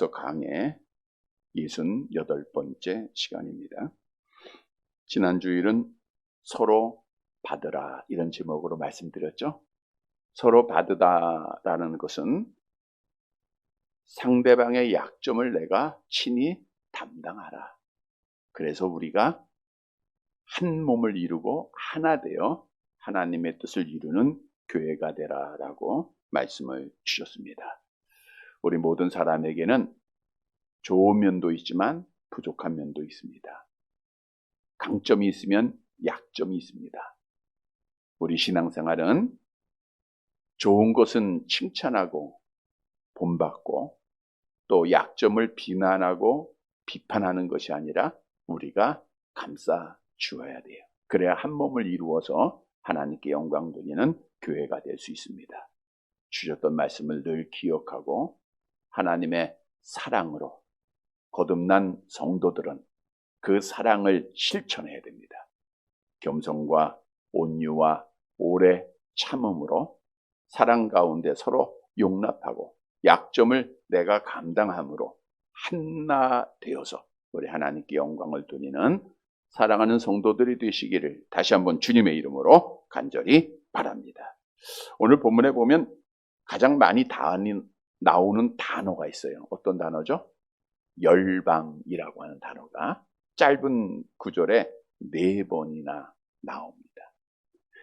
로마서 강의 68번째 시간입니다. 지난 주일은 서로 받으라 이런 제목으로 말씀드렸죠. 서로 받으다라는 것은 상대방의 약점을 내가 친히 담당하라. 그래서 우리가 한 몸을 이루고 하나 되어 하나님의 뜻을 이루는 교회가 되라라고 말씀을 주셨습니다. 우리 모든 사람에게는 좋은 면도 있지만 부족한 면도 있습니다. 강점이 있으면 약점이 있습니다. 우리 신앙생활은 좋은 것은 칭찬하고 본받고 또 약점을 비난하고 비판하는 것이 아니라 우리가 감싸 주어야 돼요. 그래야 한 몸을 이루어서 하나님께 영광 돌리는 교회가 될 수 있습니다. 주셨던 말씀을 늘 기억하고 하나님의 사랑으로 거듭난 성도들은 그 사랑을 실천해야 됩니다. 겸손과 온유와 오래 참음으로 사랑 가운데 서로 용납하고 약점을 내가 감당함으로 하나 되어서 우리 하나님께 영광을 돌리는 사랑하는 성도들이 되시기를 다시 한번 주님의 이름으로 간절히 바랍니다. 오늘 본문에 보면 가장 많이 나오는 단어가 있어요. 어떤 단어죠? 열방이라고 하는 단어가 짧은 구절에 4번이나 나옵니다.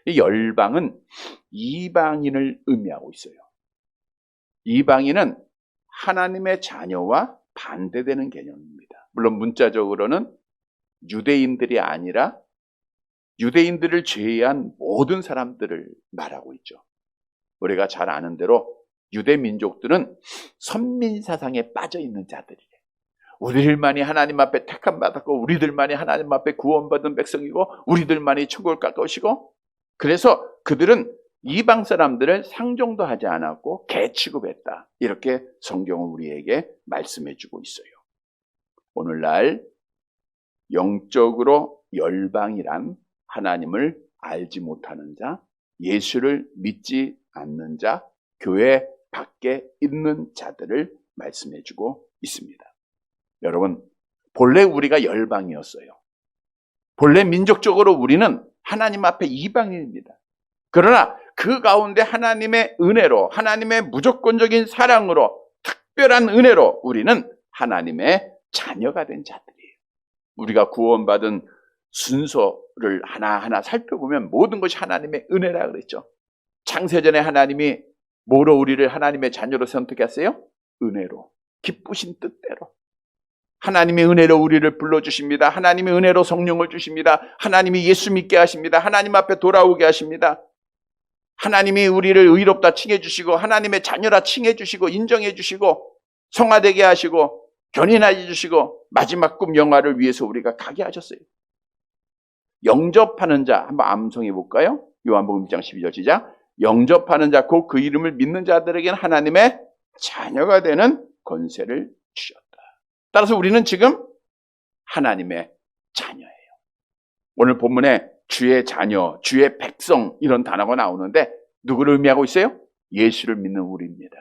이 열방은 이방인을 의미하고 있어요. 이방인은 하나님의 자녀와 반대되는 개념입니다. 물론 문자적으로는 유대인들이 아니라 유대인들을 제외한 모든 사람들을 말하고 있죠. 우리가 잘 아는 대로 유대 민족들은 선민사상에 빠져 있는 자들이에요. 우리들만이 하나님 앞에 택함 받았고 우리들만이 하나님 앞에 구원받은 백성이고 우리들만이 천국을 가까우시고 그래서 그들은 이방 사람들을 상종도 하지 않았고 개 취급했다. 이렇게 성경은 우리에게 말씀해 주고 있어요. 오늘날 영적으로 열방이란 하나님을 알지 못하는 자, 예수를 믿지 않는 자, 교회 밖에 있는 자들을 말씀해 주고 있습니다. 여러분, 본래 우리가 열방이었어요. 본래 민족적으로 우리는 하나님 앞에 이방인입니다. 그러나 그 가운데 하나님의 은혜로, 하나님의 무조건적인 사랑으로, 특별한 은혜로 우리는 하나님의 자녀가 된 자들이에요. 우리가 구원받은 순서를 하나하나 살펴보면 모든 것이 하나님의 은혜라 그랬죠. 창세전에 하나님이 뭐로 우리를 하나님의 자녀로 선택했어요? 은혜로, 기쁘신 뜻대로. 하나님의 은혜로 우리를 불러주십니다. 하나님의 은혜로 성령을 주십니다. 하나님이 예수 믿게 하십니다. 하나님 앞에 돌아오게 하십니다. 하나님이 우리를 의롭다 칭해주시고 하나님의 자녀라 칭해주시고 인정해주시고 성화되게 하시고 견인해 주시고 마지막 꿈 영화를 위해서 우리가 가게 하셨어요. 영접하는 자 한번 암송해 볼까요? 요한복음 1장 12절 시작. 영접하는 자 곧 그 이름을 믿는 자들에게는 하나님의 자녀가 되는 권세를 주셨다. 따라서 우리는 지금 하나님의 자녀예요. 오늘 본문에 주의 자녀, 주의 백성 이런 단어가 나오는데 누구를 의미하고 있어요? 예수를 믿는 우리입니다.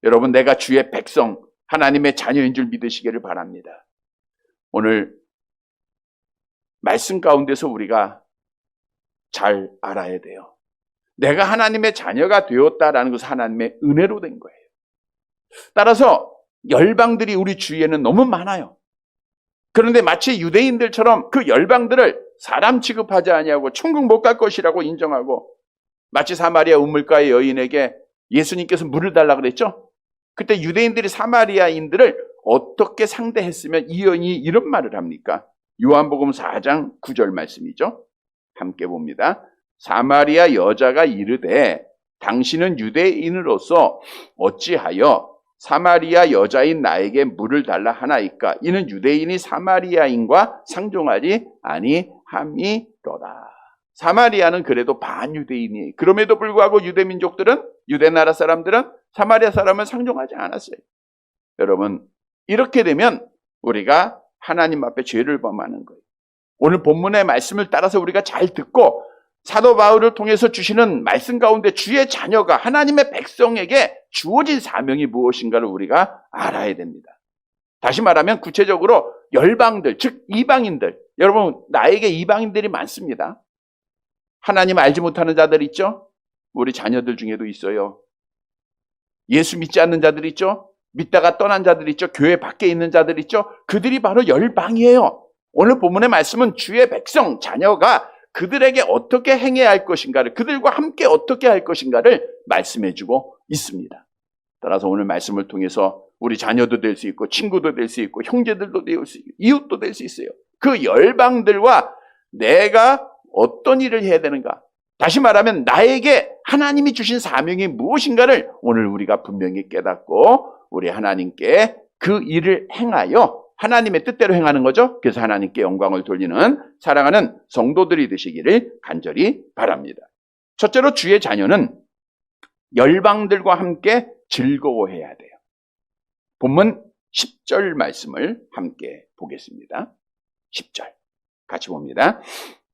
여러분, 내가 주의 백성, 하나님의 자녀인 줄 믿으시기를 바랍니다. 오늘 말씀 가운데서 우리가 잘 알아야 돼요. 내가 하나님의 자녀가 되었다라는 것은 하나님의 은혜로 된 거예요. 따라서 열방들이 우리 주위에는 너무 많아요. 그런데 마치 유대인들처럼 그 열방들을 사람 취급하지 아니하고 천국 못 갈 것이라고 인정하고 마치 사마리아 우물가의 여인에게 예수님께서 물을 달라고 그랬죠. 그때 유대인들이 사마리아인들을 어떻게 상대했으면 이 여인이 이런 말을 합니까? 요한복음 4장 9절 말씀이죠. 함께 봅니다. 사마리아 여자가 이르되 당신은 유대인으로서 어찌하여 사마리아 여자인 나에게 물을 달라 하나이까? 이는 유대인이 사마리아인과 상종하지 아니함이로라. 사마리아는 그래도 반유대인이에요. 그럼에도 불구하고 유대민족들은, 유대나라 사람들은 사마리아 사람을 상종하지 않았어요. 여러분, 이렇게 되면 우리가 하나님 앞에 죄를 범하는 거예요. 오늘 본문의 말씀을 따라서 우리가 잘 듣고 사도 바울을 통해서 주시는 말씀 가운데 주의 자녀가 하나님의 백성에게 주어진 사명이 무엇인가를 우리가 알아야 됩니다. 다시 말하면 구체적으로 열방들, 즉 이방인들, 여러분 나에게 이방인들이 많습니다. 하나님 알지 못하는 자들 있죠? 우리 자녀들 중에도 있어요. 예수 믿지 않는 자들 있죠? 믿다가 떠난 자들 있죠? 교회 밖에 있는 자들 있죠? 그들이 바로 열방이에요. 오늘 본문의 말씀은 주의 백성, 자녀가 그들에게 어떻게 행해야 할 것인가를, 그들과 함께 어떻게 할 것인가를 말씀해주고 있습니다. 따라서 오늘 말씀을 통해서 우리 자녀도 될 수 있고 친구도 될 수 있고 형제들도 될 수 있고 이웃도 될 수 있어요. 그 열방들과 내가 어떤 일을 해야 되는가, 다시 말하면 나에게 하나님이 주신 사명이 무엇인가를 오늘 우리가 분명히 깨닫고 우리 하나님께 그 일을 행하여 하나님의 뜻대로 행하는 거죠. 그래서 하나님께 영광을 돌리는 사랑하는 성도들이 되시기를 간절히 바랍니다. 첫째로 주의 자녀는 열방들과 함께 즐거워해야 돼요. 본문 10절 말씀을 함께 보겠습니다. 10절 같이 봅니다.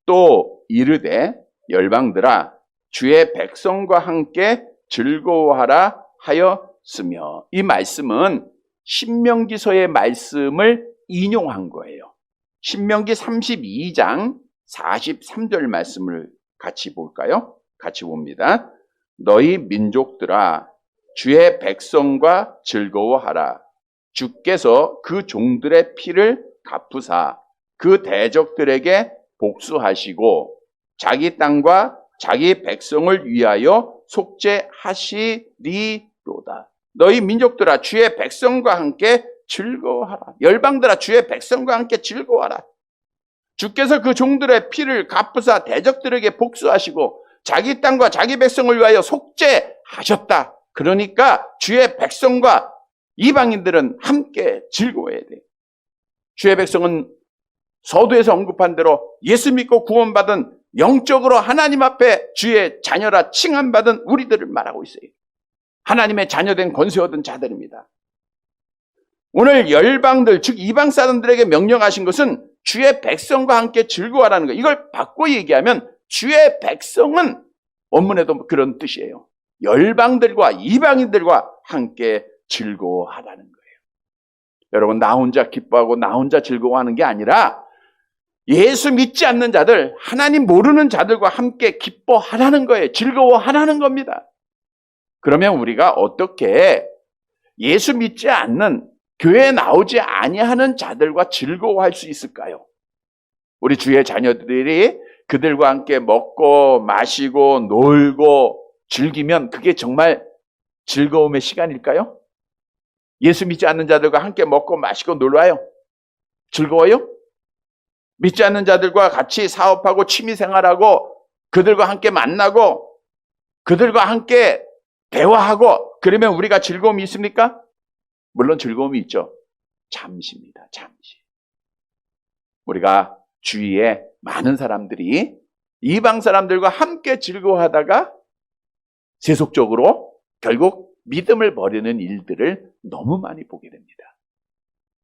또 이르되 열방들아 주의 백성과 함께 즐거워하라 하였으며, 이 말씀은 신명기서의 말씀을 인용한 거예요. 신명기 32장 43절 말씀을 같이 볼까요? 같이 봅니다. 너희 민족들아 주의 백성과 즐거워하라. 주께서 그 종들의 피를 갚으사 그 대적들에게 복수하시고 자기 땅과 자기 백성을 위하여 속죄하시리로다. 너희 민족들아 주의 백성과 함께 즐거워하라. 열방들아 주의 백성과 함께 즐거워하라. 주께서 그 종들의 피를 갚으사 대적들에게 복수하시고 자기 땅과 자기 백성을 위하여 속죄하셨다. 그러니까 주의 백성과 이방인들은 함께 즐거워해야 돼. 주의 백성은 서두에서 언급한 대로 예수 믿고 구원받은 영적으로 하나님 앞에 주의 자녀라 칭함받은 우리들을 말하고 있어요. 하나님의 자녀된 권세 얻은 자들입니다. 오늘 열방들, 즉 이방 사람들에게 명령하신 것은 주의 백성과 함께 즐거워하라는 거예요. 이걸 바꿔 얘기하면 주의 백성은 원문에도 그런 뜻이에요. 열방들과 이방인들과 함께 즐거워하라는 거예요. 여러분, 나 혼자 기뻐하고 나 혼자 즐거워하는 게 아니라 예수 믿지 않는 자들, 하나님 모르는 자들과 함께 기뻐하라는 거예요. 즐거워하라는 겁니다. 그러면 우리가 어떻게 예수 믿지 않는, 교회에 나오지 아니하는 자들과 즐거워할 수 있을까요? 우리 주의 자녀들이 그들과 함께 먹고 마시고 놀고 즐기면 그게 정말 즐거움의 시간일까요? 예수 믿지 않는 자들과 함께 먹고 마시고 놀아요. 즐거워요? 믿지 않는 자들과 같이 사업하고 취미생활하고 그들과 함께 만나고 그들과 함께 대화하고 그러면 우리가 즐거움이 있습니까? 물론 즐거움이 있죠. 잠시입니다. 잠시. 우리가 주위에 많은 사람들이 이방 사람들과 함께 즐거워하다가 세속적으로 결국 믿음을 버리는 일들을 너무 많이 보게 됩니다.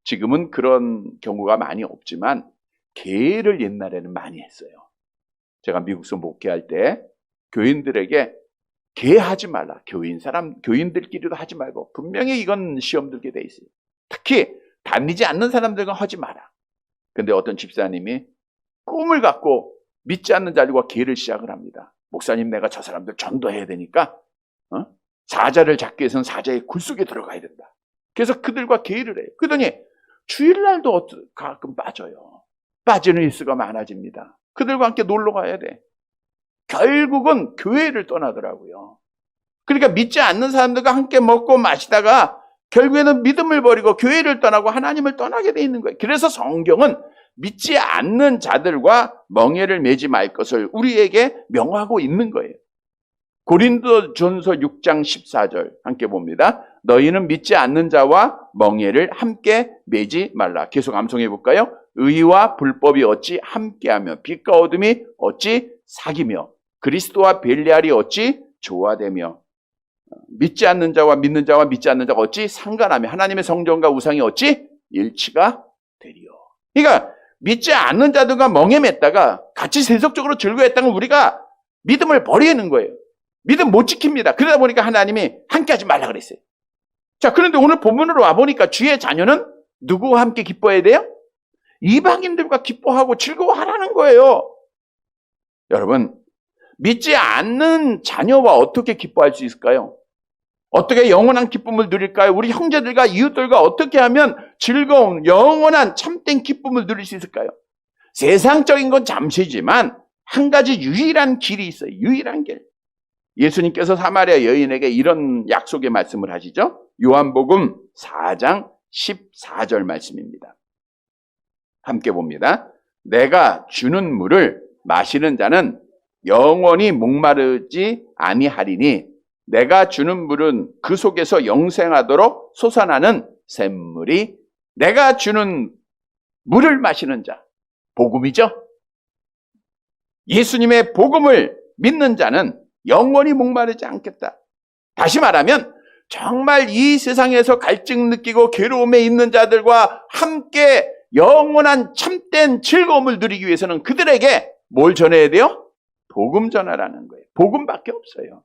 지금은 그런 경우가 많이 없지만 계를 옛날에는 많이 했어요. 제가 미국서 목회할 때 교인들에게 계하지 말라. 교인들끼리도 하지 말고 분명히 이건 시험 들게 돼 있어요. 특히 다니지 않는 사람들과 하지 마라. 근데 어떤 집사님이 꿈을 갖고 믿지 않는 자들과 계를 시작을 합니다. 목사님, 내가 저 사람들 전도해야 되니까 사자를 잡기 위해서는 사자의 굴 속에 들어가야 된다. 그래서 그들과 계를 해요. 그러더니 주일날도 가끔 빠져요. 빠지는 일수가 많아집니다. 그들과 함께 놀러 가야 돼. 결국은 교회를 떠나더라고요. 그러니까 믿지 않는 사람들과 함께 먹고 마시다가 결국에는 믿음을 버리고 교회를 떠나고 하나님을 떠나게 돼 있는 거예요. 그래서 성경은 믿지 않는 자들과 멍에를 매지 말 것을 우리에게 명하고 있는 거예요. 고린도전서 6장 14절 함께 봅니다. 너희는 믿지 않는 자와 멍에를 함께 매지 말라. 계속 암송해 볼까요? 의와 불법이 어찌 함께하며 빛과 어둠이 어찌 사귀며 그리스도와 벨리알이 어찌 조화되며 믿지 않는 자와 믿는 자와 믿지 않는 자가 어찌 상관하며 하나님의 성전과 우상이 어찌 일치가 되리요. 그러니까 믿지 않는 자들과 멍에 맸다가 같이 세속적으로 즐거워했다는 우리가 믿음을 버리는 거예요. 믿음 못 지킵니다. 그러다 보니까 하나님이 함께 하지 말라 그랬어요. 자, 그런데 오늘 본문으로 와보니까 주의 자녀는 누구와 함께 기뻐해야 돼요? 이방인들과 기뻐하고 즐거워하라는 거예요. 여러분, 믿지 않는 자녀와 어떻게 기뻐할 수 있을까요? 어떻게 영원한 기쁨을 누릴까요? 우리 형제들과 이웃들과 어떻게 하면 즐거운 영원한 참된 기쁨을 누릴 수 있을까요? 세상적인 건 잠시지만 한 가지 유일한 길이 있어요. 유일한 길. 예수님께서 사마리아 여인에게 이런 약속의 말씀을 하시죠. 요한복음 4장 14절 말씀입니다. 함께 봅니다. 내가 주는 물을 마시는 자는 영원히 목마르지 아니하리니 내가 주는 물은 그 속에서 영생하도록 솟아나는 샘물이 내가 주는 물을 마시는 자, 복음이죠. 예수님의 복음을 믿는 자는 영원히 목마르지 않겠다. 다시 말하면 정말 이 세상에서 갈증 느끼고 괴로움에 있는 자들과 함께 영원한 참된 즐거움을 누리기 위해서는 그들에게 뭘 전해야 돼요? 복음 전하라는 거예요. 복음밖에 없어요.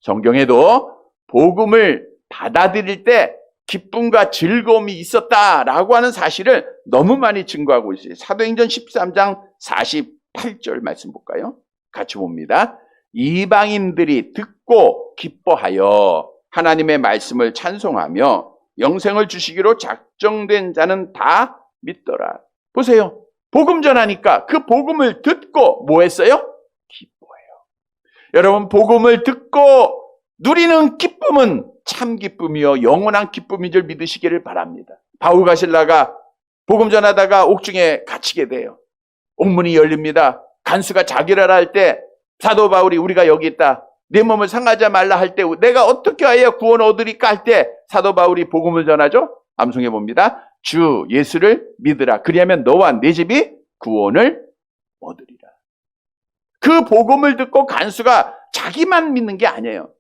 성경에도 복음을 받아들일 때 기쁨과 즐거움이 있었다라고 하는 사실을 너무 많이 증거하고 있어요. 사도행전 13장 48절 말씀 볼까요? 같이 봅니다. 이방인들이 듣고 기뻐하여 하나님의 말씀을 찬송하며 영생을 주시기로 작정된 자는 다 믿더라. 보세요. 복음 전하니까 그 복음을 듣고 뭐 했어요? 기뻐해요. 여러분, 복음을 듣고 누리는 기쁨은 참 기쁨이요 영원한 기쁨인 줄 믿으시기를 바랍니다. 바울 가실라가 복음 전하다가 옥중에 갇히게 돼요. 옥문이 열립니다. 간수가 자기를 할 때 사도 바울이 우리가 여기 있다. 내 몸을 상하지 말라 할 때 내가 어떻게 하여 구원 얻으리까 할 때 사도 바울이 복음을 전하죠. 암송해 봅니다. 주 예수를 믿으라. 그리하면 너와 네 집이 구원을 얻으리라. 그 복음을 듣고 간수가 자기만 믿는 게 아니에요.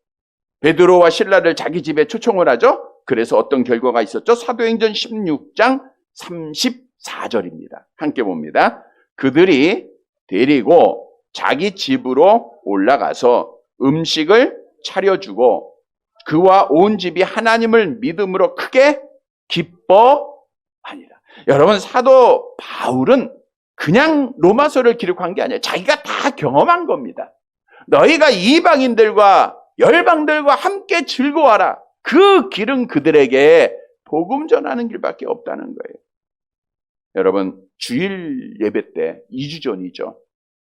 베드로와 실라를 자기 집에 초청을 하죠. 그래서 어떤 결과가 있었죠? 사도행전 16장 34절입니다. 함께 봅니다. 그들이 데리고 자기 집으로 올라가서 음식을 차려주고 그와 온 집이 하나님을 믿음으로 크게 기뻐하니라. 여러분, 사도 바울은 그냥 로마서를 기록한 게 아니에요. 자기가 다 경험한 겁니다. 너희가 이방인들과 열방들과 함께 즐거워하라. 그 길은 그들에게 복음 전하는 길밖에 없다는 거예요. 여러분, 주일 예배 때 2주 전이죠.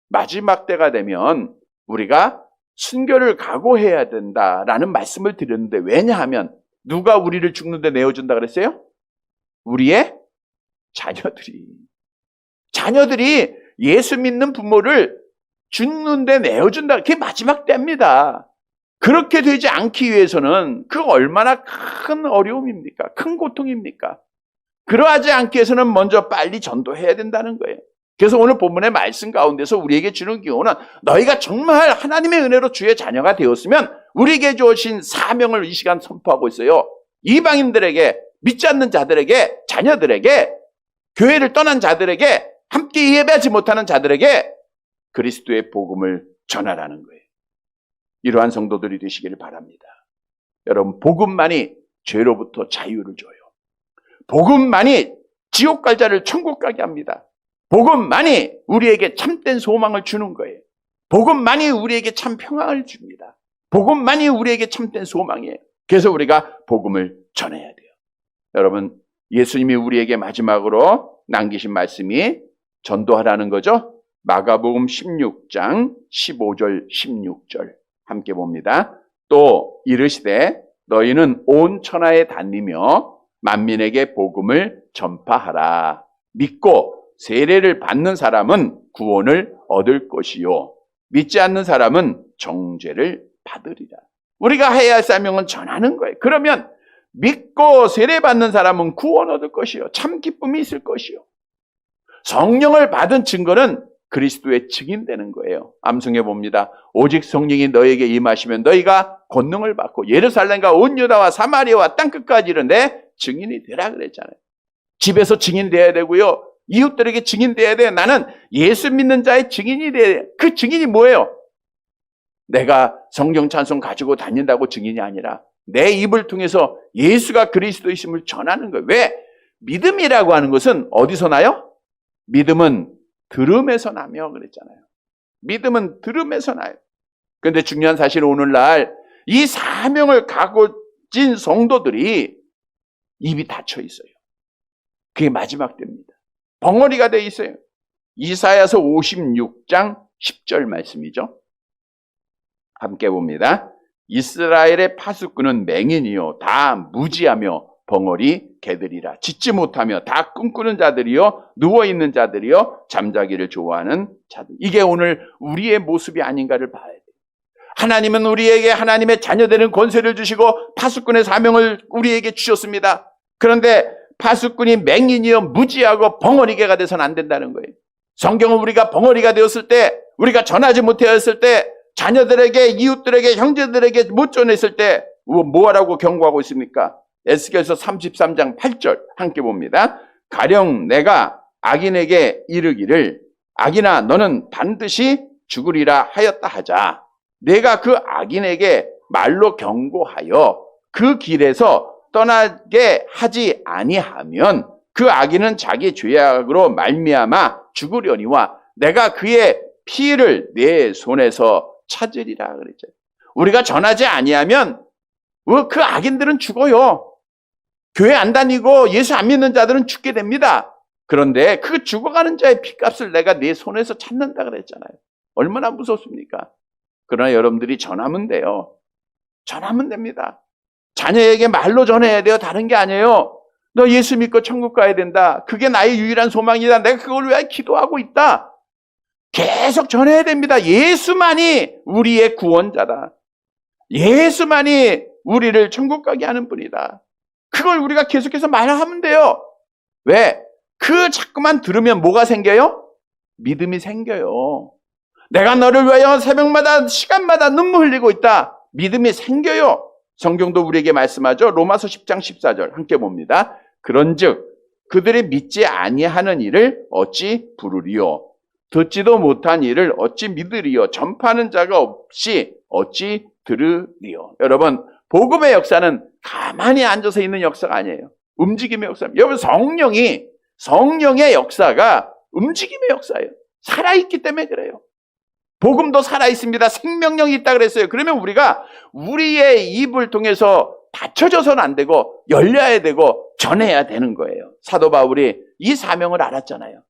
마지막 때가 되면 우리가 순교를 각오해야 된다라는 말씀을 드렸는데, 왜냐하면 누가 우리를 죽는데 내어준다 그랬어요? 우리의 자녀들이 예수 믿는 부모를 죽는데 내어준다. 그게 마지막 때입니다. 그렇게 되지 않기 위해서는 그 얼마나 큰 어려움입니까? 큰 고통입니까? 그러하지 않기 위해서는 먼저 빨리 전도해야 된다는 거예요. 그래서 오늘 본문의 말씀 가운데서 우리에게 주는 기호는 너희가 정말 하나님의 은혜로 주의 자녀가 되었으면 우리에게 주신 사명을 이 시간 선포하고 있어요. 이방인들에게, 믿지 않는 자들에게, 자녀들에게, 교회를 떠난 자들에게, 함께 예배하지 못하는 자들에게 그리스도의 복음을 전하라는 거예요. 이러한 성도들이 되시기를 바랍니다. 여러분, 복음만이 죄로부터 자유를 줘요. 복음만이 지옥 갈 자를 천국 가게 합니다. 복음만이 우리에게 참된 소망을 주는 거예요. 복음만이 우리에게 참 평안을 줍니다. 복음만이 우리에게 참된 소망이에요. 그래서 우리가 복음을 전해야 돼요. 여러분, 예수님이 우리에게 마지막으로 남기신 말씀이 전도하라는 거죠. 마가복음 16장 15절 16절 함께 봅니다. 또 이르시되 너희는 온 천하에 다니며 만민에게 복음을 전파하라. 믿고 세례를 받는 사람은 구원을 얻을 것이요 믿지 않는 사람은 정죄를 받으리라. 우리가 해야 할 사명은 전하는 거예요. 그러면 믿고 세례 받는 사람은 구원 얻을 것이요 참 기쁨이 있을 것이요 성령을 받은 증거는 그리스도의 증인되는 거예요. 암송해 봅니다. 오직 성령이 너에게 임하시면 너희가 권능을 받고 예루살렘과 온 유다와 사마리아와 땅끝까지 이르는데 증인이 되라 그랬잖아요. 집에서 증인 돼야 되고요. 이웃들에게 증인 돼야 돼요. 나는 예수 믿는 자의 증인이 돼야 돼요. 그 증인이 뭐예요? 내가 성경 찬송 가지고 다닌다고 증인이 아니라 내 입을 통해서 예수가 그리스도이심을 전하는 거예요. 왜? 믿음이라고 하는 것은 어디서 나요? 믿음은 들음에서 나며 그랬잖아요. 믿음은 들음에서 나요. 그런데 중요한 사실은 오늘날 이 사명을 가진 성도들이 입이 닫혀 있어요. 그게 마지막 때입니다. 벙어리가 돼 있어요. 이사야서 56장 10절 말씀이죠. 함께 봅니다. 이스라엘의 파수꾼은 맹인이요 다 무지하며 벙어리 개들이라. 짖지 못하며 다 꿈꾸는 자들이요 누워있는 자들이요 잠자기를 좋아하는 자들. 이게 오늘 우리의 모습이 아닌가를 봐야 돼요. 하나님은 우리에게 하나님의 자녀되는 권세를 주시고 파수꾼의 사명을 우리에게 주셨습니다. 그런데 파수꾼이 맹인이요 무지하고 벙어리개가 돼서는 안 된다는 거예요. 성경은 우리가 벙어리가 되었을 때, 우리가 전하지 못하였을 때, 자녀들에게, 이웃들에게, 형제들에게 못 전했을 때 뭐하라고 경고하고 있습니까? 에스겔서 33장 8절 함께 봅니다. 가령 내가 악인에게 이르기를 악인아 너는 반드시 죽으리라 하였다 하자. 내가 그 악인에게 말로 경고하여 그 길에서 떠나게 하지 아니하면 그 악인은 자기 죄악으로 말미암아 죽으려니와 내가 그의 피를 내 손에서 찾으리라 그랬죠. 우리가 전하지 아니하면 그 악인들은 죽어요. 교회 안 다니고 예수 안 믿는 자들은 죽게 됩니다. 그런데 그 죽어가는 자의 피값을 내가 내 손에서 찾는다 그랬잖아요. 얼마나 무섭습니까? 그러나 여러분들이 전하면 돼요. 전하면 됩니다. 자녀에게 말로 전해야 돼요. 다른 게 아니에요. 너 예수 믿고 천국 가야 된다. 그게 나의 유일한 소망이다. 내가 그걸 위해 기도하고 있다. 계속 전해야 됩니다. 예수만이 우리의 구원자다. 예수만이 우리를 천국 가게 하는 분이다. 그걸 우리가 계속해서 말하면 돼요. 왜? 그 자꾸만 들으면 뭐가 생겨요? 믿음이 생겨요. 내가 너를 위하여 새벽마다 시간마다 눈물 흘리고 있다. 믿음이 생겨요. 성경도 우리에게 말씀하죠. 로마서 10장 14절 함께 봅니다. 그런즉 그들이 믿지 아니하는 일을 어찌 부르리요? 듣지도 못한 일을 어찌 믿으리요? 전파하는 자가 없이 어찌 들으리요? 여러분, 복음의 역사는 가만히 앉아서 있는 역사가 아니에요. 움직임의 역사입니다. 여러분, 성령의 역사가 움직임의 역사예요. 살아있기 때문에 그래요. 복음도 살아있습니다. 생명력이 있다 그랬어요. 그러면 우리가 우리의 입을 통해서 닫혀져서는 안 되고 열려야 되고 전해야 되는 거예요. 사도 바울이 이 사명을 알았잖아요.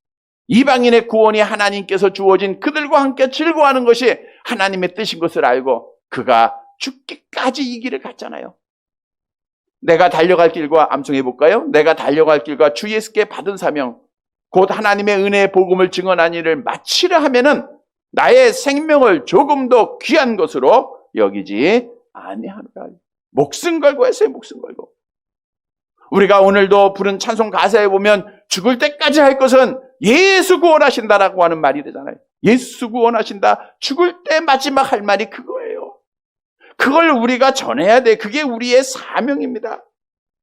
이방인의 구원이 하나님께서 주어진 그들과 함께 즐거워하는 것이 하나님의 뜻인 것을 알고 그가 죽기까지 이 길을 갔잖아요. 내가 달려갈 길과 암송해 볼까요? 내가 달려갈 길과 주 예수께 받은 사명 곧 하나님의 은혜의 복음을 증언한 일을 마치려 하면은 나의 생명을 조금 더 귀한 것으로 여기지 아니하노라. 목숨 걸고 했어요. 목숨 걸고. 우리가 오늘도 부른 찬송 가사에 보면 죽을 때까지 할 것은 예수 구원하신다라고 하는 말이 되잖아요. 예수 구원하신다. 죽을 때 마지막 할 말이 그거예요. 그걸 우리가 전해야 돼. 그게 우리의 사명입니다.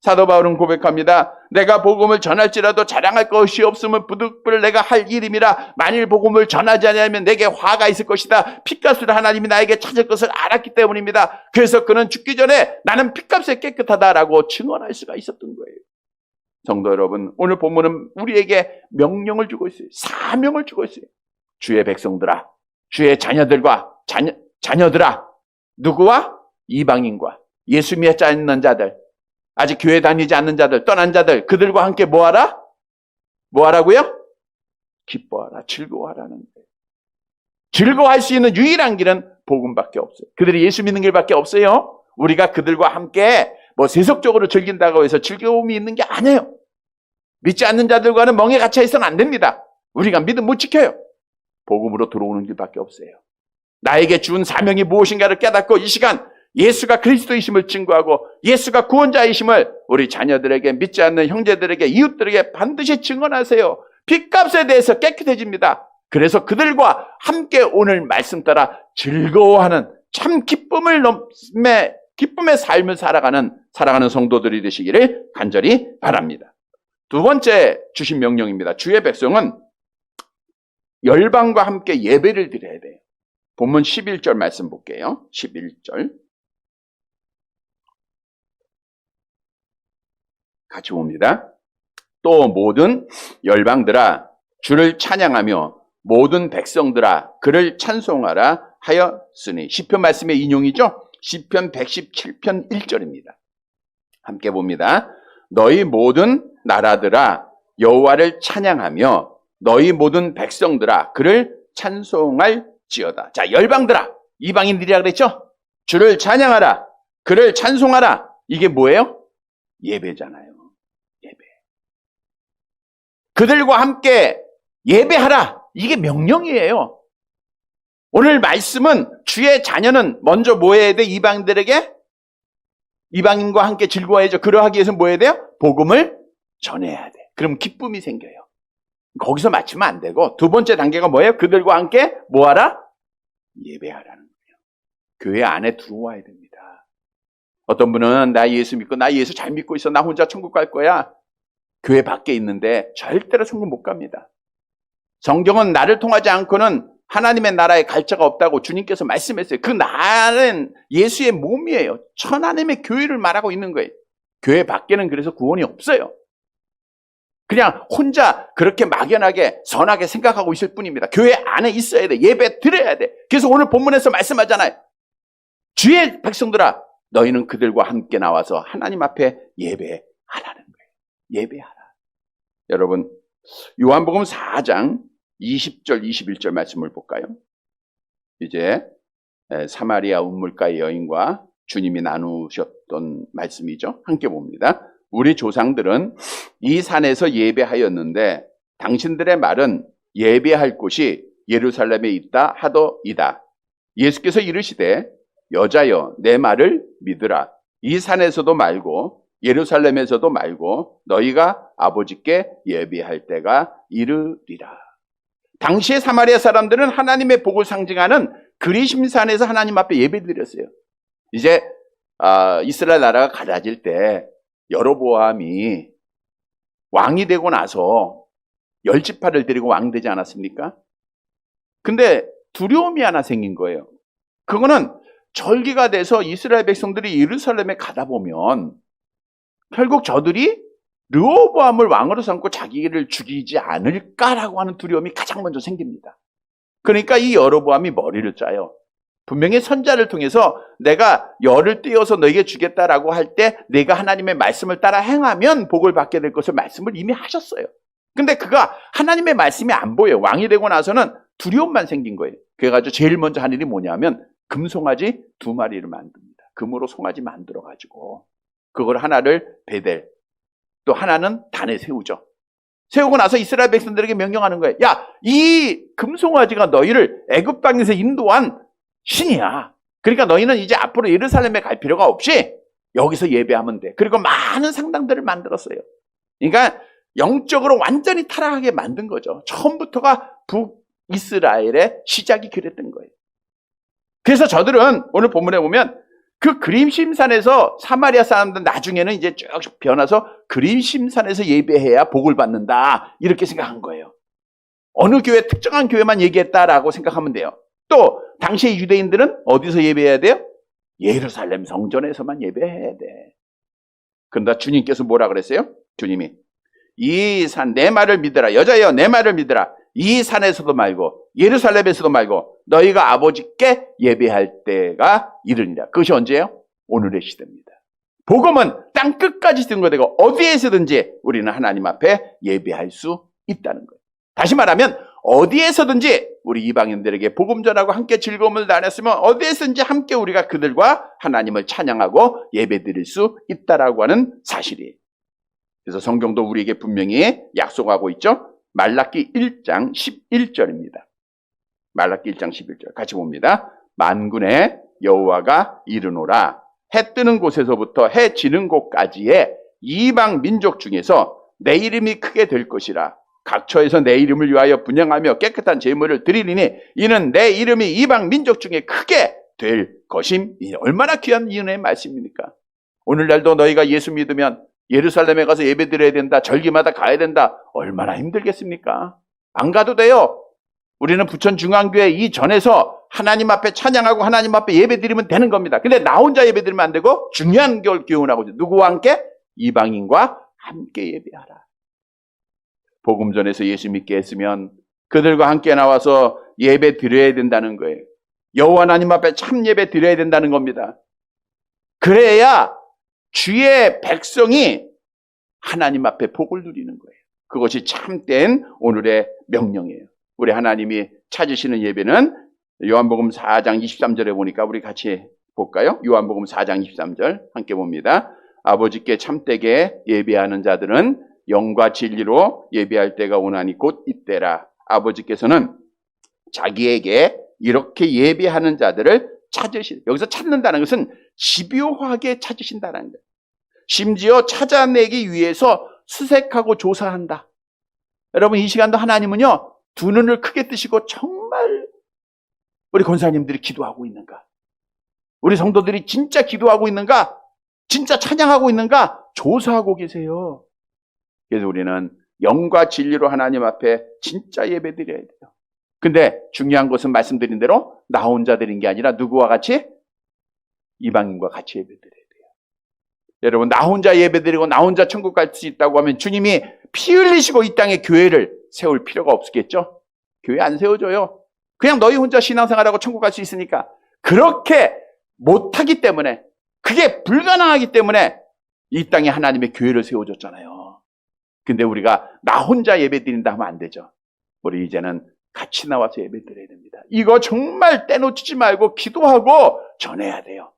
사도 바울은 고백합니다. 내가 복음을 전할지라도 자랑할 것이 없으면 부득불 내가 할 일임이라. 만일 복음을 전하지 않으면 내게 화가 있을 것이다. 핏값을 하나님이 나에게 찾을 것을 알았기 때문입니다. 그래서 그는 죽기 전에 나는 핏값에 깨끗하다라고 증언할 수가 있었던 거예요. 성도 여러분, 오늘 본문은 우리에게 명령을 주고 있어요. 사명을 주고 있어요. 주의 백성들아, 주의 자녀들과 자녀들아, 누구와? 이방인과 예수 믿지 않는 자들, 아직 교회 다니지 않는 자들, 떠난 자들, 그들과 함께 뭐하라? 뭐하라고요? 기뻐하라, 즐거워하라는 거예요. 즐거워할 수 있는 유일한 길은 복음밖에 없어요. 그들이 예수 믿는 길밖에 없어요. 우리가 그들과 함께 세속적으로 즐긴다고 해서 즐거움이 있는 게 아니에요. 믿지 않는 자들과는 멍에 갇혀 있어는 안 됩니다. 우리가 믿음 못 지켜요. 복음으로 들어오는 길밖에 없어요. 나에게 준 사명이 무엇인가를 깨닫고 이 시간 예수가 그리스도이심을 증거하고 예수가 구원자이심을 우리 자녀들에게, 믿지 않는 형제들에게, 이웃들에게 반드시 증언하세요. 핏값에 대해서 깨끗해집니다. 그래서 그들과 함께 오늘 말씀 따라 즐거워하는 참 기쁨의 삶을 살아가는 성도들이 되시기를 간절히 바랍니다. 두 번째 주신 명령입니다. 주의 백성은 열방과 함께 예배를 드려야 돼요. 본문 11절 말씀 볼게요. 11절. 같이 봅니다. 또 모든 열방들아 주를 찬양하며 모든 백성들아 그를 찬송하라 하였으니. 시편 말씀의 인용이죠. 시편 117편 1절입니다. 함께 봅니다. 너희 모든 나라들아 여호와를 찬양하며 너희 모든 백성들아 그를 찬송할지어다. 자, 열방들아, 이방인들이라 그랬죠? 주를 찬양하라, 그를 찬송하라. 이게 뭐예요? 예배잖아요. 예배. 그들과 함께 예배하라. 이게 명령이에요. 오늘 말씀은 주의 자녀는 먼저 뭐 해야 돼? 이방인들에게? 이방인과 함께 즐거워야죠. 그러하기 위해서 뭐 해야 돼요? 복음을 전해야 돼. 그럼 기쁨이 생겨요. 거기서 맞추면 안 되고, 두 번째 단계가 뭐예요? 그들과 함께 뭐 하라? 예배하라는 거예요. 교회 안에 들어와야 됩니다. 어떤 분은 나 예수 믿고, 나 예수 잘 믿고 있어, 나 혼자 천국 갈 거야. 교회 밖에 있는데 절대로 천국 못 갑니다. 성경은 나를 통하지 않고는 하나님의 나라에 갈 자가 없다고 주님께서 말씀했어요. 그 나는 예수의 몸이에요. 하나님의 교회를 말하고 있는 거예요. 교회 밖에는 그래서 구원이 없어요. 그냥 혼자 그렇게 막연하게 선하게 생각하고 있을 뿐입니다. 교회 안에 있어야 돼. 예배 드려야 돼. 그래서 오늘 본문에서 말씀하잖아요. 주의 백성들아 너희는 그들과 함께 나와서 하나님 앞에 예배하라는 거예요. 예배하라. 여러분, 요한복음 4장 20절 21절 말씀을 볼까요? 이제 사마리아 우물가의 여인과 주님이 나누셨던 말씀이죠. 함께 봅니다. 우리 조상들은 이 산에서 예배하였는데 당신들의 말은 예배할 곳이 예루살렘에 있다 하더이다. 예수께서 이르시되 여자여 내 말을 믿으라. 이 산에서도 말고 예루살렘에서도 말고 너희가 아버지께 예배할 때가 이르리라. 당시의 사마리아 사람들은 하나님의 복을 상징하는 그리심산에서 하나님 앞에 예배드렸어요. 이제 이스라엘 나라가 갈라질 때 여로보암이 왕이 되고 나서 10지파를 데리고 왕 되지 않았습니까? 근데 두려움이 하나 생긴 거예요. 그거는 절기가 돼서 이스라엘 백성들이 예루살렘에 가다 보면 결국 저들이 르호보암을 왕으로 삼고 자기를 죽이지 않을까라고 하는 두려움이 가장 먼저 생깁니다. 그러니까 이 여로보암이 머리를 짜요. 분명히 선자를 통해서 내가 열을 띄어서 너에게 주겠다라고 할 때 내가 하나님의 말씀을 따라 행하면 복을 받게 될 것을 말씀을 이미 하셨어요. 근데 그가 하나님의 말씀이 안 보여요. 왕이 되고 나서는 두려움만 생긴 거예요. 그래가지고 제일 먼저 한 일이 뭐냐면 금송아지 2마리를 만듭니다. 금으로 송아지 만들어가지고 그걸 하나를 베델, 또 하나는 단에 세우죠. 세우고 나서 이스라엘 백성들에게 명령하는 거예요. 야, 이 금송아지가 너희를 애굽 땅에서 인도한 신이야. 그러니까 너희는 이제 앞으로 예루살렘에 갈 필요가 없이 여기서 예배하면 돼. 그리고 많은 상당들을 만들었어요. 그러니까 영적으로 완전히 타락하게 만든 거죠. 처음부터가 북이스라엘의 시작이 그랬던 거예요. 그래서 저들은 오늘 본문에 보면 그 그림심산에서 사마리아 사람들 나중에는 이제 쭉 변해서 그림심산에서 예배해야 복을 받는다 이렇게 생각한 거예요. 어느 교회 특정한 교회만 얘기했다라고 생각하면 돼요. 또 당시의 유대인들은 어디서 예배해야 돼요? 예루살렘 성전에서만 예배해야 돼. 그런데 주님께서 뭐라 그랬어요? 주님이 이 산 내 말을 믿으라. 여자여 내 말을 믿으라. 이 산에서도 말고 예루살렘에서도 말고 너희가 아버지께 예배할 때가 이르니라. 그것이 언제예요? 오늘의 시대입니다. 복음은 땅 끝까지 증거되고 어디에서든지 우리는 하나님 앞에 예배할 수 있다는 거예요. 다시 말하면 어디에서든지 우리 이방인들에게 복음 전하고 함께 즐거움을 나눴으면 어디에서든지 함께 우리가 그들과 하나님을 찬양하고 예배드릴 수 있다라고 하는 사실이에요. 그래서 성경도 우리에게 분명히 약속하고 있죠. 말라기 1장 11절입니다. 말라기 1장 11절 같이 봅니다. 만군의 여호와가 이르노라. 해 뜨는 곳에서부터 해 지는 곳까지의 이방 민족 중에서 내 이름이 크게 될 것이라. 각처에서 내 이름을 위하여 분향하며 깨끗한 제물을 드리리니 이는 내 이름이 이방 민족 중에 크게 될 것임이니. 얼마나 귀한 은혜의 말씀입니까? 오늘날도 너희가 예수 믿으면 예루살렘에 가서 예배 드려야 된다, 절기마다 가야 된다. 얼마나 힘들겠습니까? 안 가도 돼요. 우리는 부천 중앙교회 이전에서 하나님 앞에 찬양하고 하나님 앞에 예배 드리면 되는 겁니다. 근데 나 혼자 예배 드리면 안 되고 중요한 걸 교훈하고 있어요. 누구와 함께? 이방인과 함께 예배하라. 복음 전에서 예수 믿게 했으면 그들과 함께 나와서 예배 드려야 된다는 거예요. 여호와 하나님 앞에 참 예배 드려야 된다는 겁니다. 그래야 주의 백성이 하나님 앞에 복을 누리는 거예요. 그것이 참된 오늘의 명령이에요. 우리 하나님이 찾으시는 예배는 요한복음 4장 23절에 보니까 우리 같이 볼까요? 요한복음 4장 23절 함께 봅니다. 아버지께 참되게 예배하는 자들은 영과 진리로 예배할 때가 오나니 곧 이때라. 아버지께서는 자기에게 이렇게 예배하는 자들을 찾으시. 여기서 찾는다는 것은 집요하게 찾으신다는 거예요. 심지어 찾아내기 위해서 수색하고 조사한다. 여러분, 이 시간도 하나님은요, 두 눈을 크게 뜨시고 정말 우리 권사님들이 기도하고 있는가? 우리 성도들이 진짜 기도하고 있는가? 진짜 찬양하고 있는가? 조사하고 계세요. 그래서 우리는 영과 진리로 하나님 앞에 진짜 예배 드려야 돼요. 근데 중요한 것은 말씀드린 대로 나 혼자 드린 게 아니라 누구와 같이? 이방인과 같이 예배 드려야 돼요. 여러분, 나 혼자 예배 드리고 나 혼자 천국 갈 수 있다고 하면 주님이 피 흘리시고 이 땅에 교회를 세울 필요가 없겠죠? 교회 안 세워줘요. 그냥 너희 혼자 신앙생활하고 천국 갈 수 있으니까. 그렇게 못하기 때문에, 그게 불가능하기 때문에 이 땅에 하나님의 교회를 세워줬잖아요. 근데 우리가 나 혼자 예배 드린다 하면 안 되죠. 우리 이제는 같이 나와서 예배 드려야 됩니다. 이거 정말 떼놓치지 말고 기도하고 전해야 돼요.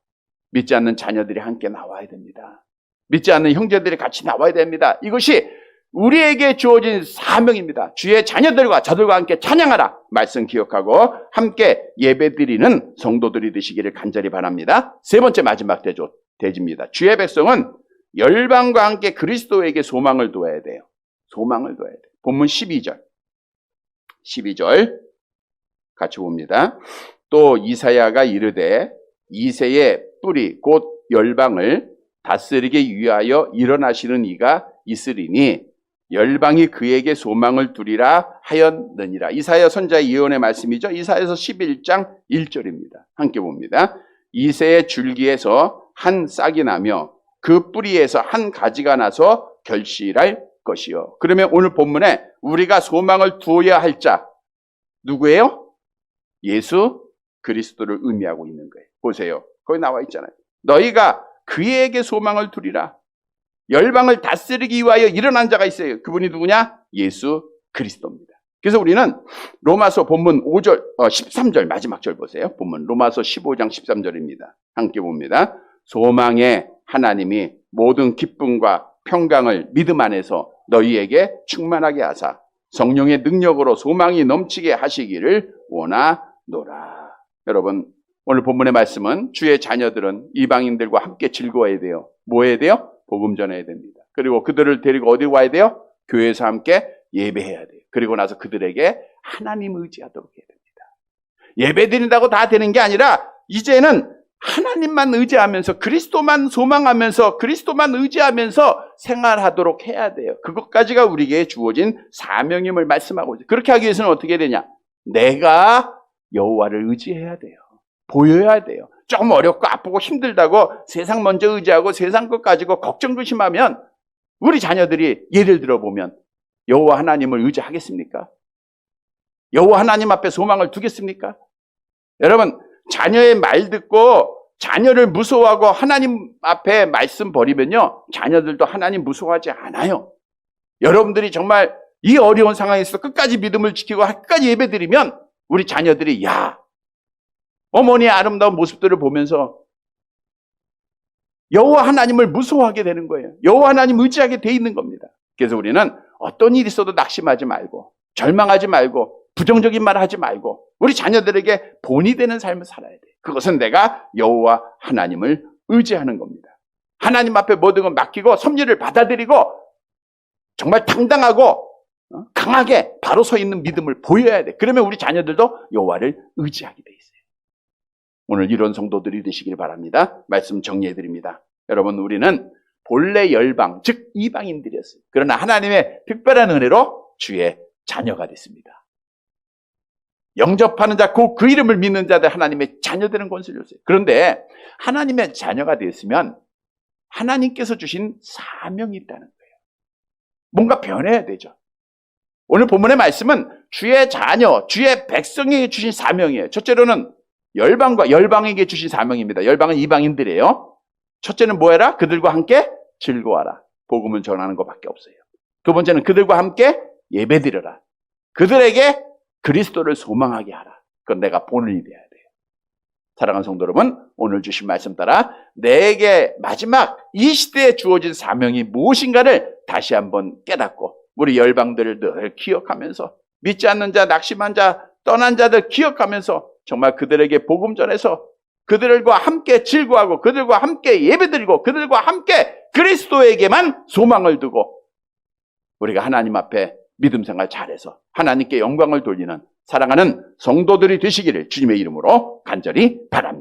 믿지 않는 자녀들이 함께 나와야 됩니다. 믿지 않는 형제들이 같이 나와야 됩니다. 이것이 우리에게 주어진 사명입니다. 주의 자녀들과 저들과 함께 찬양하라. 말씀 기억하고 함께 예배드리는 성도들이 되시기를 간절히 바랍니다. 세 번째 마지막 대지입니다. 주의 백성은 열방과 함께 그리스도에게 소망을 두어야 돼요. 소망을 두어야 돼요. 본문 12절 같이 봅니다. 또 이사야가 이르되 이새의 뿌리 곧 열방을 다스리기 위하여 일어나시는 이가 있으리니 열방이 그에게 소망을 두리라 하였느니라. 이사야 선지자의 예언의 말씀이죠. 이사야서 11장 1절입니다. 함께 봅니다. 이새의 줄기에서 한 싹이 나며 그 뿌리에서 한 가지가 나서 결실할 것이요. 그러면 오늘 본문에 우리가 소망을 두어야 할 자 누구예요? 예수 그리스도를 의미하고 있는 거예요. 보세요. 거기 나와 있잖아요. 너희가 그에게 소망을 두리라. 열방을 다스리기 위하여 일어난 자가 있어요. 그분이 누구냐? 예수 그리스도입니다. 그래서 우리는 로마서 본문 13절 마지막 절 보세요. 본문 로마서 15장 13절입니다. 함께 봅니다. 소망의 하나님이 모든 기쁨과 평강을 믿음 안에서 너희에게 충만하게 하사 성령의 능력으로 소망이 넘치게 하시기를 원하노라. 여러분, 오늘 본문의 말씀은 주의 자녀들은 이방인들과 함께 즐거워야 돼요. 뭐 해야 돼요? 복음 전해야 됩니다. 그리고 그들을 데리고 어디 와야 돼요? 교회에서 함께 예배해야 돼요. 그리고 나서 그들에게 하나님 의지하도록 해야 됩니다. 예배 드린다고 다 되는 게 아니라 이제는 하나님만 의지하면서 그리스도만 소망하면서 그리스도만 의지하면서 생활하도록 해야 돼요. 그것까지가 우리에게 주어진 사명임을 말씀하고 있어요. 그렇게 하기 위해서는 어떻게 해야 되냐? 내가 여호와를 의지해야 돼요. 보여야 돼요. 조금 어렵고 아프고 힘들다고 세상 먼저 의지하고 세상 것 가지고 걱정 조심하면 우리 자녀들이 예를 들어보면 여호와 하나님을 의지하겠습니까? 여호와 하나님 앞에 소망을 두겠습니까? 여러분, 자녀의 말 듣고 자녀를 무서워하고 하나님 앞에 말씀 버리면요, 자녀들도 하나님 무서워하지 않아요. 여러분들이 정말 이 어려운 상황에서 끝까지 믿음을 지키고 끝까지 예배드리면 우리 자녀들이 야, 어머니의 아름다운 모습들을 보면서 여호와 하나님을 무서워하게 되는 거예요. 여호와 하나님 의지하게 돼 있는 겁니다. 그래서 우리는 어떤 일이 있어도 낙심하지 말고 절망하지 말고 부정적인 말 하지 말고 우리 자녀들에게 본이 되는 삶을 살아야 돼요. 그것은 내가 여호와 하나님을 의지하는 겁니다. 하나님 앞에 모든 걸 맡기고 섭리를 받아들이고 정말 당당하고 강하게 바로 서 있는 믿음을 보여야 돼. 그러면 우리 자녀들도 여호와를 의지하게 돼 있어요. 오늘 이런 성도들이 되시길 바랍니다. 말씀 정리해 드립니다. 여러분, 우리는 본래 열방, 즉 이방인들이었어요. 그러나 하나님의 특별한 은혜로 주의 자녀가 됐습니다. 영접하는 자, 곧 그 이름을 믿는 자들 하나님의 자녀되는 권세를 줬어요. 그런데 하나님의 자녀가 됐으면 하나님께서 주신 사명이 있다는 거예요. 뭔가 변해야 되죠. 오늘 본문의 말씀은 주의 자녀, 주의 백성에게 주신 사명이에요. 첫째로는 열방에게 주신 사명입니다. 열방은 이방인들이에요. 첫째는 뭐 해라? 그들과 함께 즐거워하라. 복음을 전하는 것밖에 없어요. 두 번째는 그들과 함께 예배드려라. 그들에게 그리스도를 소망하게 하라. 그건 내가 본원이 돼야 돼요. 사랑하는 성도 여러분, 오늘 주신 말씀 따라 내게 마지막 이 시대에 주어진 사명이 무엇인가를 다시 한번 깨닫고 우리 열방들을 늘 기억하면서 믿지 않는 자, 낙심한 자, 떠난 자들 기억하면서 정말 그들에게 복음 전해서 그들과 함께 즐거워하고 그들과 함께 예배드리고 그들과 함께 그리스도에게만 소망을 두고 우리가 하나님 앞에 믿음 생활 잘해서 하나님께 영광을 돌리는 사랑하는 성도들이 되시기를 주님의 이름으로 간절히 바랍니다.